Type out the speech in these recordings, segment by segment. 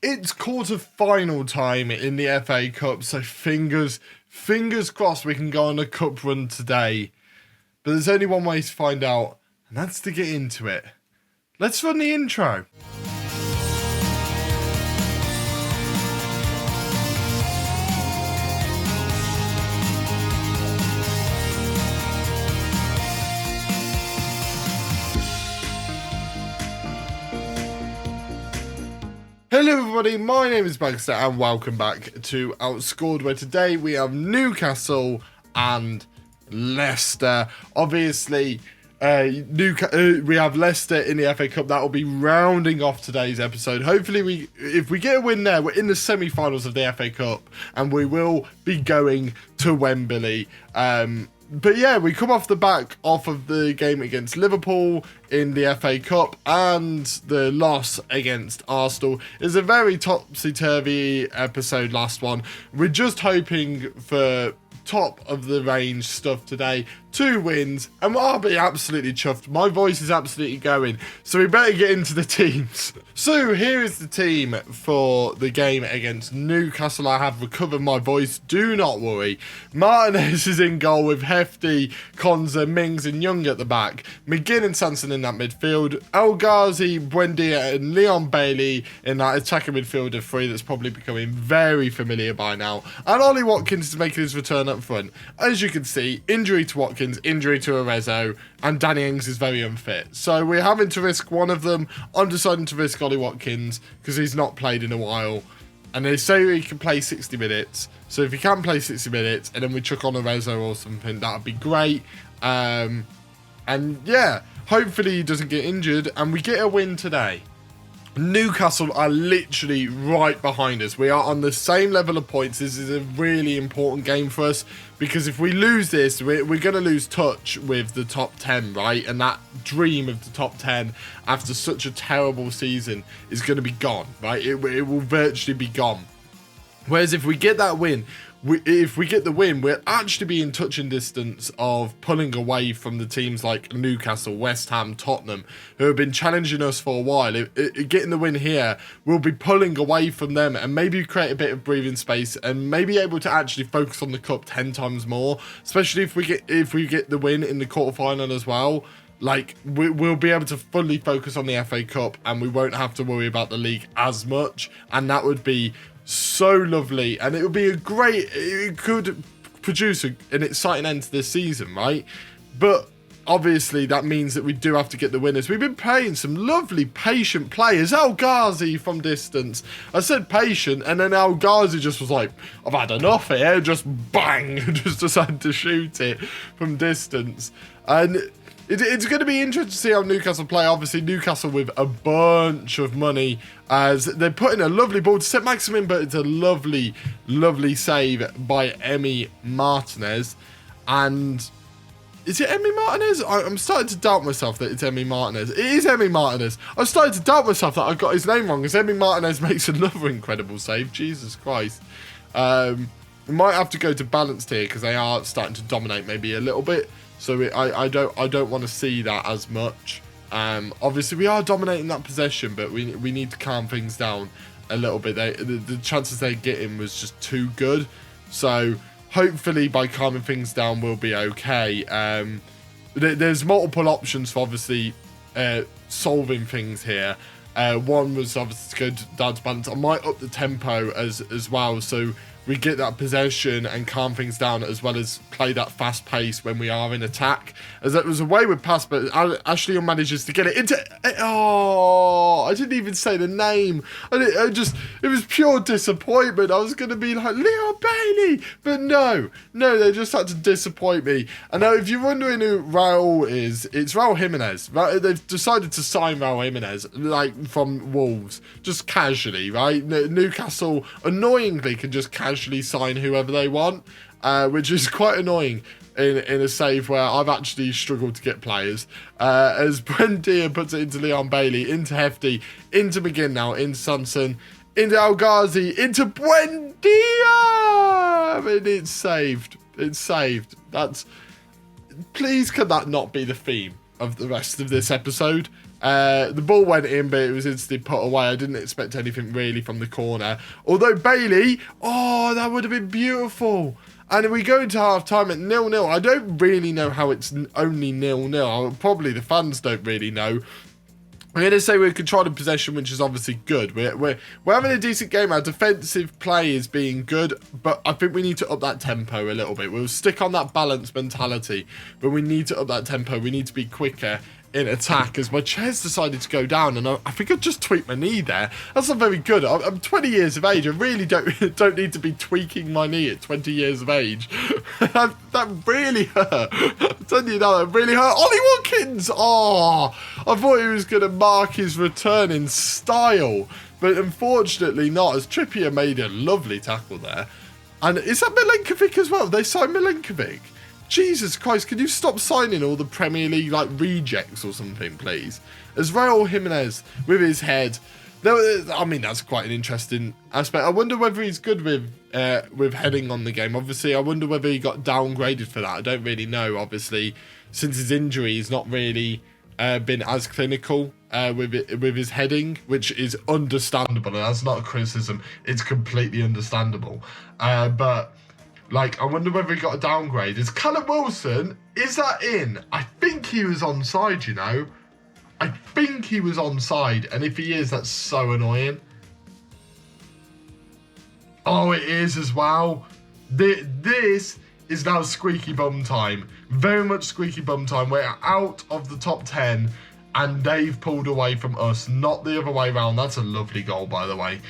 it's quarter-final time in the FA Cup, so fingers crossed we can go on a cup run today. But there's only one way to find out, and that's to get into it. Let's run the intro. Hello everybody, my name is Bragster and welcome back to Outscored, where today we have Newcastle and Leicester. Obviously, we have Leicester in the FA Cup. That will be rounding off today's episode. Hopefully, if we get a win there, we're in the semi-finals of the FA Cup and we will be going to Wembley. But yeah, we come off the game against Liverpool in the FA Cup and the loss against Aston. It's a very topsy-turvy episode, last one. We're just hoping for top of the range stuff today. 2 wins, and I'll be absolutely chuffed. My voice is absolutely going, so we better get into the teams. So here is the team for the game against Newcastle. I have recovered my voice, do not worry. Martinez is in goal with Hefty, Konza, Mings and Young at the back. McGinn and Sanson in that midfield. El Ghazi, Buendia and Leon Bailey in that attacking midfield of 3 that's probably becoming very familiar by now. And Ollie Watkins is making his return up front. As you can see, injury to Watkins, injury to Arezzo, and Danny Ings is very unfit. So we're having to risk one of them. I'm deciding to risk Ollie Watkins because he's not played in a while. And they say he can play 60 minutes. So if he can play 60 minutes and then we chuck on Arezzo or something, that would be great. And yeah, hopefully he doesn't get injured and we get a win today. Newcastle are literally right behind us. We are on the same level of points. This is a really important game for us because if we lose this, we're going to lose touch with the top 10, right? And that dream of the top 10 after such a terrible season is going to be gone, right? It will virtually be gone. Whereas if we get that win, if we get the win, we'll actually be in touching distance of pulling away from the teams like Newcastle, West Ham, Tottenham, who have been challenging us for a while. Getting the win here, we'll be pulling away from them and maybe create a bit of breathing space and maybe able to actually focus on the cup 10 times more, especially if we get the win in the quarterfinal as well. Like, we'll be able to fully focus on the FA Cup and we won't have to worry about the league as much, and that would be so lovely, and it would be it could produce an exciting end to this season, right? But obviously that means that we do have to get the winners. We've been playing some lovely patient players. El Ghazi from distance. I said patient, and then El Ghazi just was like, I've had enough here, just bang, just decided to shoot it from distance. And it's going to be interesting to see how Newcastle play. Obviously, Newcastle with a bunch of money as they're putting a lovely ball to St. Maximin, but it's a lovely, lovely save by Emi Martinez. And is it Emi Martinez? I'm starting to doubt myself that it's Emi Martinez. It is Emi Martinez. I'm starting to doubt myself that I got his name wrong, as Emi Martinez makes another incredible save. Jesus Christ. We might have to go to balanced here because they are starting to dominate maybe a little bit. So I don't want to see that as much. Obviously, we are dominating that possession, but we need to calm things down a little bit. The chances they're getting was just too good. So hopefully, by calming things down, we'll be okay. There's multiple options for obviously solving things here. One was obviously to go down to balance. I might up the tempo as well, so we get that possession and calm things down, as well as play that fast pace when we are in attack. As that was a wayward pass, but Ashley Young manages to get it into... Oh, I didn't even say the name. It was pure disappointment. I was going to be like, Leon Bailey. But no, they just had to disappoint me. And now, if you're wondering who Raul is, it's Raul Jimenez. Right? They've decided to sign Raul Jimenez, like, from Wolves, just casually, right? Newcastle, annoyingly, can just casually sign whoever they want, which is quite annoying in a save where I've actually struggled to get players. As Buendia puts it into Leon Bailey, into Hefty, into McGinn now, into Sanson, into El Ghazi, into Buendia! I mean, it's saved. It's saved. Please, can that not be the theme of the rest of this episode? The ball went in, but it was instantly put away. I didn't expect anything really from the corner. Although Bailey, oh, that would have been beautiful. And we go into half-time at 0-0. I don't really know how it's only 0-0. Probably the fans don't really know. I'm going to say we're controlling possession, which is obviously good. We're having a decent game. Our defensive play is being good, but I think we need to up that tempo a little bit. We'll stick on that balanced mentality, but we need to up that tempo. We need to be quicker in attack, as my chair's decided to go down, and I think I just tweaked my knee there. That's not very good. I'm 20 years of age. I really don't need to be tweaking my knee at 20 years of age. that really hurt. I'm telling you now, that really hurt. Ollie Watkins! Oh, I thought he was going to mark his return in style, but unfortunately not, as Trippier made a lovely tackle there. And is that Milenkovic as well? They signed Milenkovic. Jesus Christ, can you stop signing all the Premier League, like, rejects or something, please? As Raul Jimenez with his head. I mean, that's quite an interesting aspect. I wonder whether he's good with heading on the game. Obviously, I wonder whether he got downgraded for that. I don't really know, obviously. Since his injury, he's not really been as clinical with his heading, which is understandable. And that's not a criticism. It's completely understandable. But... like, I wonder whether he got a downgrade. Is Callum Wilson, is that in? I think he was onside, you know. I think he was onside. And if he is, that's so annoying. Oh, it is as well. This is now squeaky bum time. Very much squeaky bum time. We're out of the top 10. And they've pulled away from us. Not the other way around. That's a lovely goal, by the way.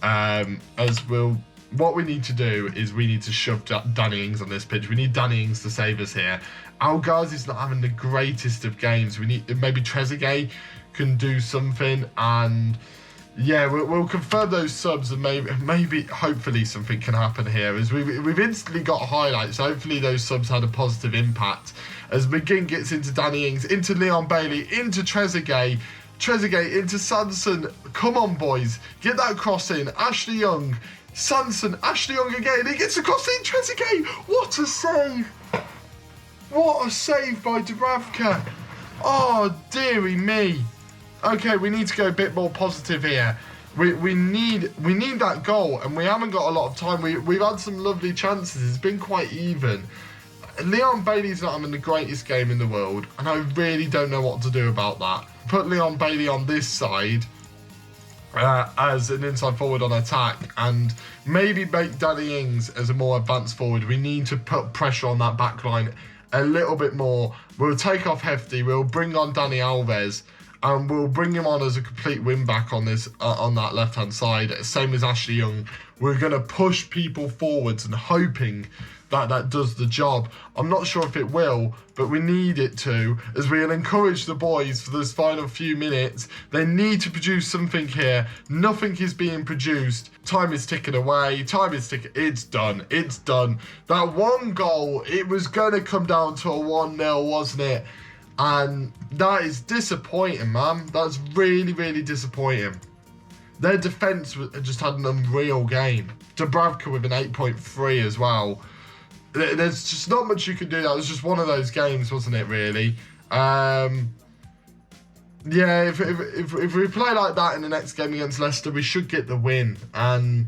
As we'll... what we need to do is we need to shove Danny Ings on this pitch. We need Danny Ings to save us here. Al Ghazi's not having the greatest of games. We need maybe Trezeguet can do something, and yeah, we'll confirm those subs, and maybe hopefully something can happen here. As we've instantly got highlights. So hopefully those subs had a positive impact. As McGinn gets into Danny Ings, into Leon Bailey, into Trezeguet into Sanson. Come on, boys, get that cross in. Ashley Young. Sanson, Ashley Young again, he gets across in Trezeguet. What a save! What a save by Dubravka. Oh, dearie me. Okay, we need to go a bit more positive here. We need that goal, and we haven't got a lot of time. We've had some lovely chances. It's been quite even. Leon Bailey's not having the greatest game in the world, and I really don't know what to do about that. Put Leon Bailey on this side as an inside forward on attack, and maybe make Danny Ings as a more advanced forward. We need to put pressure on that back line a little bit more. We'll take off Hefty, we'll bring on Danny Alves, and we'll bring him on as a complete win back on this on that left hand side, same as Ashley Young. We're going to push people forwards and hoping that does the job. I'm not sure if it will, but we need it to, as we'll encourage the boys for those final few minutes. They need to produce something here. Nothing is being produced. Time is ticking away. Time is ticking. It's done. It's done. That one goal, it was going to come down to a 1-0, wasn't it? And that is disappointing, man. That's really, really disappointing. Their defence just had an unreal game. Dubravka with an 8.3 as well. There's just not much you can do. That was just one of those games, wasn't it, really? Yeah, if we play like that in the next game against Leicester, we should get the win. And,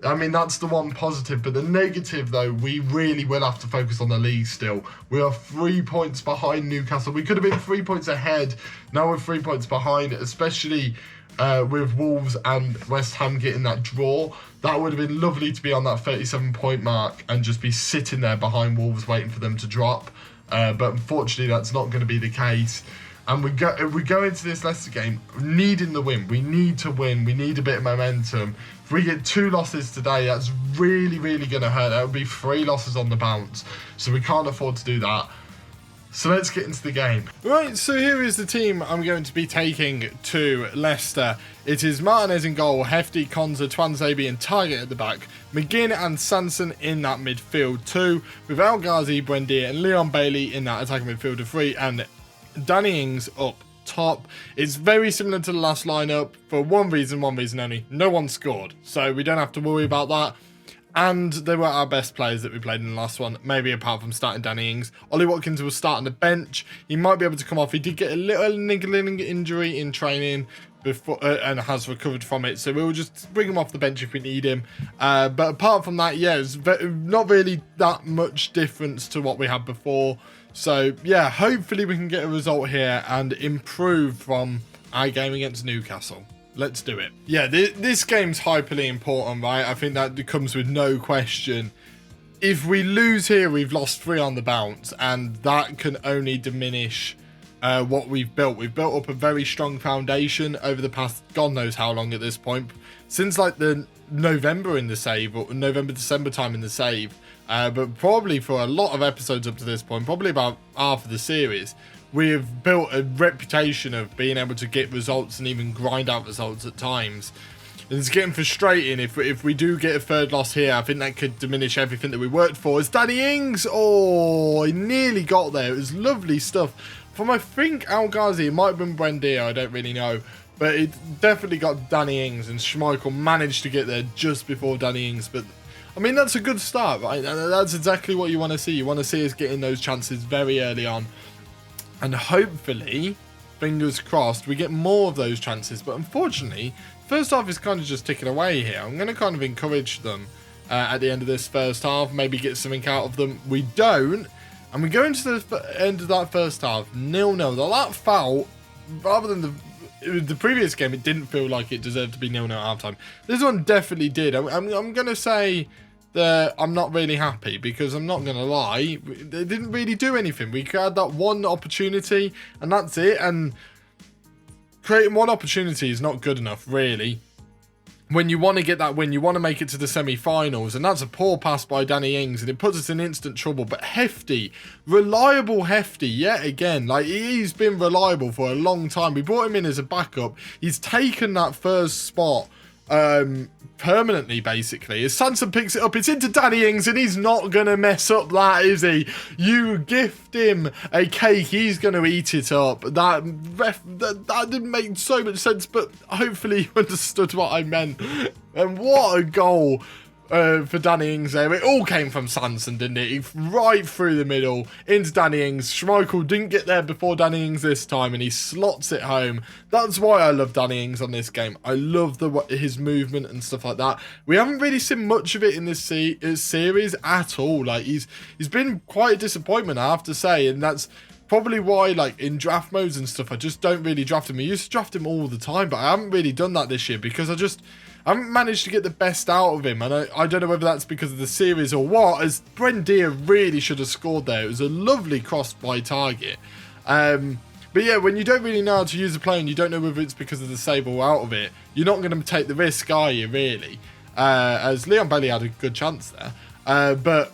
I mean, that's the one positive. But the negative, though, we really will have to focus on the league still. We are 3 points behind Newcastle. We could have been 3 points ahead. Now we're 3 points behind, especially with Wolves and West Ham getting that draw. That would have been lovely to be on that 37-point mark and just be sitting there behind Wolves waiting for them to drop. But unfortunately, that's not going to be the case. And we go into this Leicester game needing the win. We need to win. We need a bit of momentum. If we get 2 losses today, that's really, really going to hurt. That would be 3 losses on the bounce. So we can't afford to do that. So let's get into the game. Right, so here is the team I'm going to be taking to Leicester. It is Martinez in goal, Hefty, Konza, Twanzebe and Target at the back. McGinn and Sanson in that midfield 2, with El Ghazi, Buendia and Leon Bailey in that attacking midfield of 3, and Danny Ings up top. It's very similar to the last lineup for one reason only. No one scored, so we don't have to worry about that. And they were our best players that we played in the last one, maybe apart from starting Danny Ings. Ollie Watkins was starting the bench. He might be able to come off. He did get a little niggling injury in training before and has recovered from it. So we'll just bring him off the bench if we need him. But apart from that, yeah, it's not really that much difference to what we had before. So, yeah, hopefully we can get a result here and improve from our game against Newcastle. Let's do it. Yeah, this game's hyperly important, right? I think that comes with no question. If we lose here, we've lost 3 on the bounce, and that can only diminish what we've built. We've built up a very strong foundation over the past God knows how long at this point. Since like the November in the save, or November, December time in the save. But probably for a lot of episodes up to this point, probably about half of the series, we have built a reputation of being able to get results and even grind out results at times. And it's getting frustrating if we do get a 3rd loss here. I think that could diminish everything that we worked for. It's Danny Ings. Oh, he nearly got there. It was lovely stuff from, I think, Al Ghazi. It might have been Buendia. I don't really know. But it definitely got Danny Ings, and Schmeichel managed to get there just before Danny Ings. But I mean, that's a good start, right? That's exactly what you want to see. You want to see us getting those chances very early on. And hopefully, fingers crossed, we get more of those chances. But unfortunately, first half is kind of just ticking away here. I'm going to kind of encourage them at the end of this first half. Maybe get something out of them. We don't. And we go into the end of that first half, 0-0. That felt, rather than the previous game, it didn't feel like it deserved to be 0-0 at halftime. This one definitely did. I'm going to say that I'm not really happy, because I'm not going to lie, they didn't really do anything. We had that one opportunity and that's it, and creating one opportunity is not good enough, really. When you want to get that win, you want to make it to the semi-finals, and that's a poor pass by Danny Ings, and it puts us in instant trouble. But Hefty, reliable Hefty, yet again, like, he's been reliable for a long time. We brought him in as a backup. He's taken that first spot permanently, basically. As Sanson picks it up, it's into Danny Ings, and he's not going to mess up that, is he? You gift him a cake, he's going to eat it up. That didn't make so much sense, but hopefully you understood what I meant. And what a goal for Danny Ings there. It all came from Sanson, didn't it? Right through the middle into Danny Ings. Schmeichel didn't get there before Danny Ings this time, and he slots it home. That's why I love Danny Ings on this game. I love his movement and stuff like that. We haven't really seen much of it in this series at all. Like, he's been quite a disappointment, I have to say, and that's probably why, like, in draft modes and stuff, I just don't really draft him. I used to draft him all the time, but I haven't really done that this year because I haven't managed to get the best out of him. And I don't know whether that's because of the series or what, as Buendia really should have scored there. It was a lovely cross by target. But yeah, when you don't really know how to use a player and you don't know whether it's because of the save or out of it, you're not going to take the risk, are you, really? As Leon Bailey had a good chance there. But,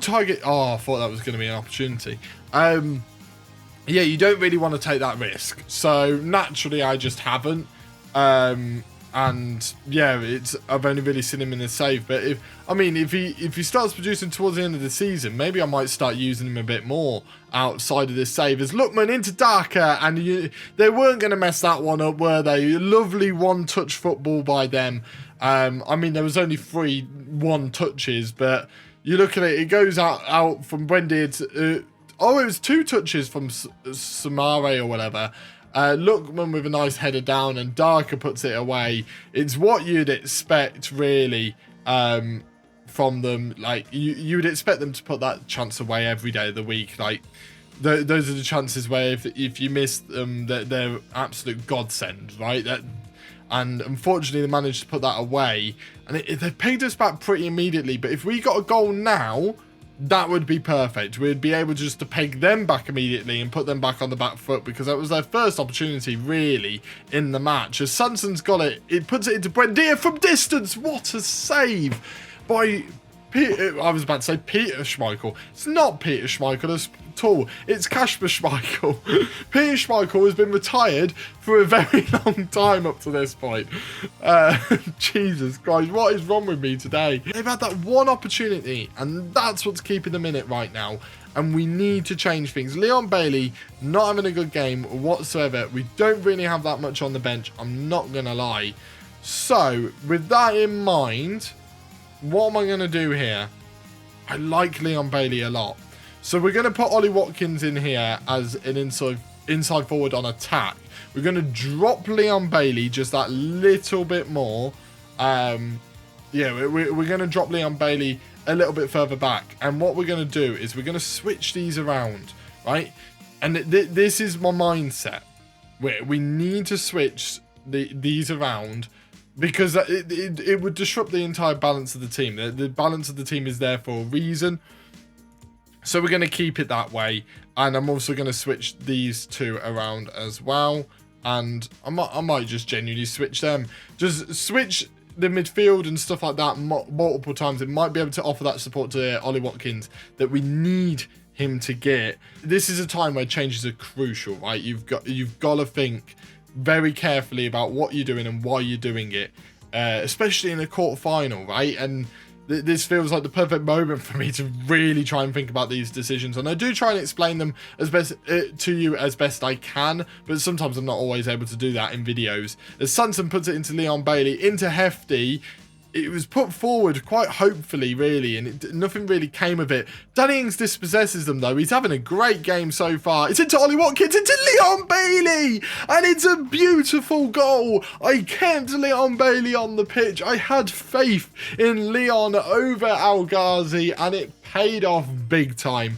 target... Oh, I thought that was going to be an opportunity. Yeah, you don't really want to take that risk. So, naturally, I just haven't. And yeah, I've only really seen him in the save. But if he starts producing towards the end of the season, maybe I might start using him a bit more outside of this save. As Lookman into Darker, and they weren't going to mess that one up, were they? Lovely one-touch football by them. There was only 3 one-touches, but you look at it, it goes out from Buendia to... it was 2 touches from Samare or whatever. Lookman with a nice header down, and Darker puts it away. It's what you'd expect, really, from them. Like, you would expect them to put that chance away every day of the week. Like, those are the chances where if you miss them, they're absolute godsend, right? And unfortunately, they managed to put that away. And they pegged us back pretty immediately. But if we got a goal now, that would be perfect. We'd be able just to peg them back immediately and put them back on the back foot, because that was their first opportunity, really, in the match. As Sanson's got it, it puts it into Buendia from distance. What a save by Peter. I was about to say Peter Schmeichel. It's not Peter Schmeichel at all. It's Kasper Schmeichel. Peter Schmeichel has been retired for a very long time up to this point. Jesus Christ, what is wrong with me today? They've had that one opportunity, and that's what's keeping them in it right now. And we need to change things. Leon Bailey not having a good game whatsoever. We don't really have that much on the bench, I'm not going to lie. So, with that in mind, what am I going to do here? I like Leon Bailey a lot. So we're going to put Ollie Watkins in here as an inside forward on attack. We're going to drop Leon Bailey just that little bit more. Yeah, we're going to drop Leon Bailey a little bit further back. And what we're going to do is we're going to switch these around, right? And this is my mindset. We need to switch these around because it would disrupt the entire balance of the team. The balance of the team is there for a reason. So we're going to keep it that way. And I'm also going to switch these two around as well. And I might just genuinely switch them. Just switch the midfield and stuff like that multiple times. It might be able to offer that support to Ollie Watkins that we need him to get. This is a time where changes are crucial, right? You've got to think very carefully about what you're doing and why you're doing it, especially in a quarter-final, right? And this feels like the perfect moment for me to really try and think about these decisions. And I do try and explain them as best to you as best I can, but sometimes I'm not always able to do that in videos. As Sanson puts it into Leon Bailey, into Hefty, it was put forward quite hopefully, really, and nothing really came of it. Danny Ings dispossesses them, though. He's having a great game so far. It's into Ollie Watkins, into Leon Bailey, and it's a beautiful goal. I kept Leon Bailey on the pitch. I had faith in Leon over Al Ghazi, and it paid off big time.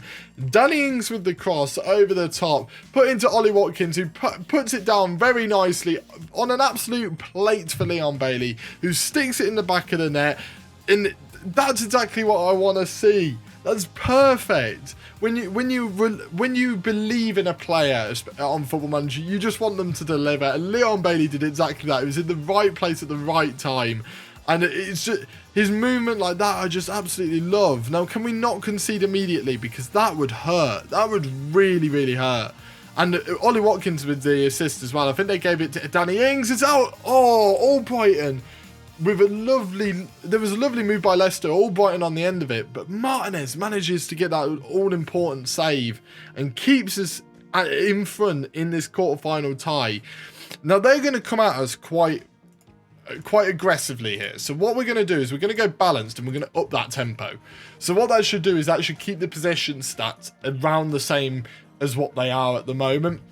Danny Ings with the cross over the top, put into Ollie Watkins, who puts it down very nicely on an absolute plate for Leon Bailey, who sticks it in the back of the net. And that's exactly what I want to see. That's perfect. When you believe in a player on Football Manager, you just want them to deliver. And Leon Bailey did exactly that. He was in the right place at the right time. And it's just his movement like that, I just absolutely love. Now, can we not concede immediately? Because that would hurt. That would really, really hurt. And Ollie Watkins with the assist as well. I think they gave it to Danny Ings. It's out. Oh, Albrighton with a lovely... There was a lovely move by Leicester. Albrighton on the end of it. But Martinez manages to get that all-important save and keeps us in front in this quarter-final tie. Now, they're going to come at us quite aggressively here. So what we're going to do is we're going to go balanced and we're going to up that tempo. So what that should do is that should keep the possession stats around the same as what they are at the moment,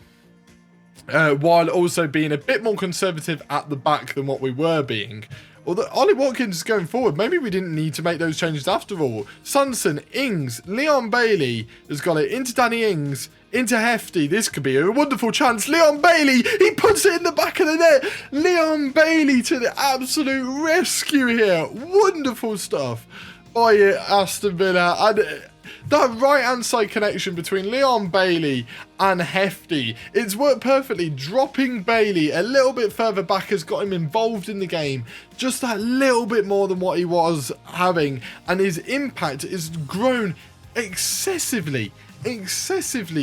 while also being a bit more conservative at the back than what we were being. Although Ollie Watkins is going forward, maybe we didn't need to make those changes after all. Sanson, Ings, Leon Bailey has got it into Danny Ings, into Hefty. This could be a wonderful chance. Leon Bailey, he puts it in the back of the net. Leon Bailey to the absolute rescue here. Wonderful stuff by Aston Villa. And that right-hand side connection between Leon Bailey and Hefty, it's worked perfectly. Dropping Bailey a little bit further back has got him involved in the game just that little bit more than what he was having. And his impact has grown excessively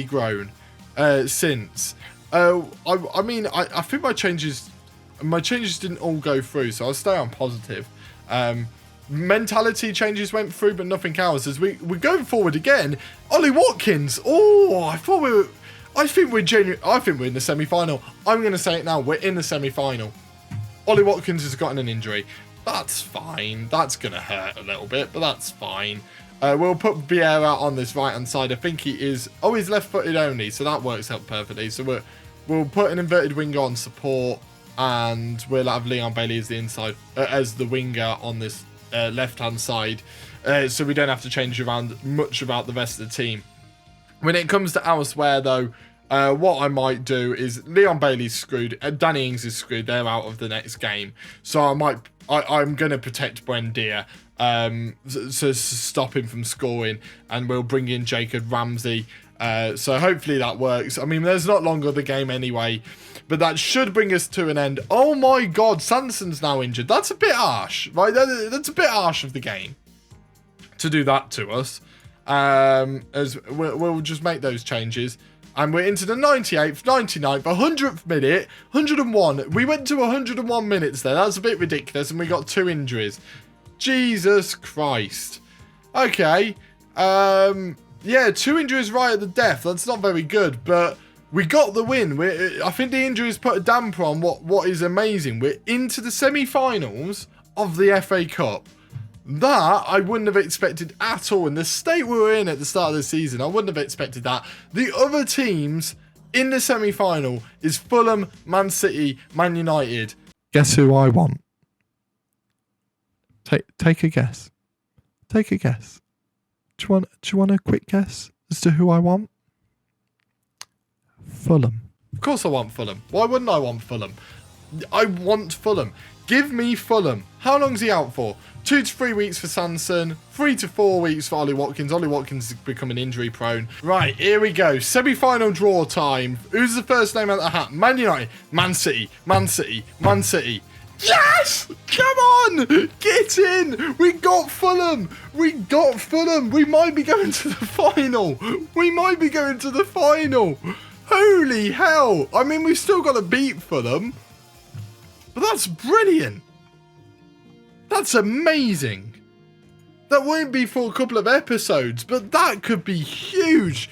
grown since. I mean, I think my changes didn't all go through, so I'll stay on positive. Mentality changes went through, but nothing else. As we're going forward again, Ollie Watkins. Oh, I think we're in the semi-final. I'm going to say it now. We're in the semi-final. Ollie Watkins has gotten an injury. That's fine. That's going to hurt a little bit, but that's fine. We'll put Vieira on this right-hand side. I think he is... Oh, he's left-footed only, so that works out perfectly. So we'll put an inverted winger on support, and we'll have Leon Bailey as the inside, as the winger on this left-hand side, so we don't have to change around much about the rest of the team. When it comes to elsewhere, though, what I might do is Leon Bailey's screwed, Danny Ings is screwed. They're out of the next game, so I'm going to protect Buendia. So stop him from scoring, and we'll bring in Jacob Ramsey. So hopefully that works. I mean, there's not long of the game anyway, but that should bring us to an end. Oh my God, Sanson's now injured. That's a bit harsh, right? That's a bit harsh of the game to do that to us. As we'll just make those changes. And we're into the 98th, 99th, 100th minute, 101. We went to 101 minutes there. That's a bit ridiculous, and we got 2 injuries. Jesus Christ. Okay. Yeah, 2 injuries right at the death. That's not very good, but we got the win. I think the injuries put a damper on what is amazing. We're into the semi-finals of the FA Cup. That I wouldn't have expected at all. In the state we were in at the start of the season, I wouldn't have expected that. The other teams in the semi-final is Fulham, Man City, Man United. Guess who I want? Take a guess. Take a guess. Do you want a quick guess as to who I want? Fulham. Of course I want Fulham. Why wouldn't I want Fulham? I want Fulham. Give me Fulham. How long's he out for? 2 to 3 weeks for Sanson, 3 to 4 weeks for Ollie Watkins. Ollie Watkins is becoming injury prone. Right, here we go. Semi-final draw time. Who's the first name out of the hat? Man United, Man City, Man City, Man City. Yes! Come on! Get in! We got Fulham! We got Fulham! We might be going to the final! We might be going to the final! Holy hell! I mean, we've still got to beat Fulham. But that's brilliant! That's amazing! That won't be for a couple of episodes, but that could be huge!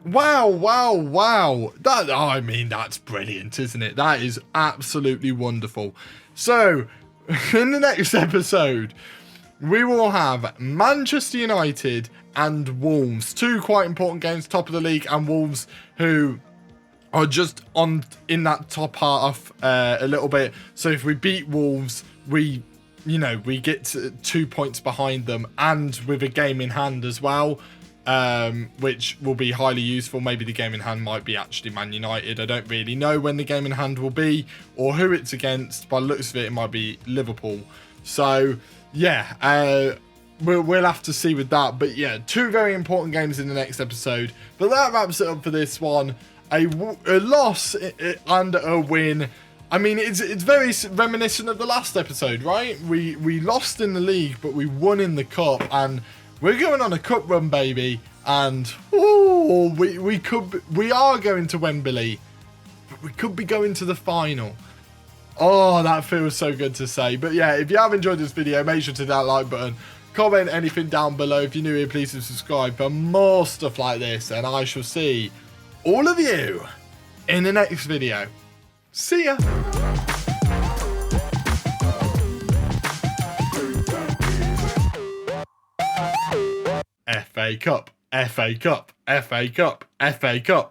Wow, wow, wow. I mean, that's brilliant, isn't it? That is absolutely wonderful. So, in the next episode, we will have Manchester United and Wolves. 2 quite important games, top of the league, and Wolves who are just in that top half a little bit. So if we beat Wolves, we get 2 points behind them, and with a game in hand as well. Which will be highly useful. Maybe the game in hand might be actually Man United. I don't really know when the game in hand will be or who it's against. By the looks of it, it might be Liverpool. So, yeah, we'll have to see with that. But, yeah, 2 very important games in the next episode. But that wraps it up for this one. A loss and a win. I mean, it's very reminiscent of the last episode, right? We lost in the league, but we won in the cup, and we're going on a cup run, baby, and we are going to Wembley, but we could be going to the final. Oh, that feels so good to say. But yeah, if you have enjoyed this video, make sure to hit that like button, comment anything down below. If you're new here, please subscribe for more stuff like this, and I shall see all of you in the next video. See ya. FA Cup, FA Cup, FA Cup, FA Cup.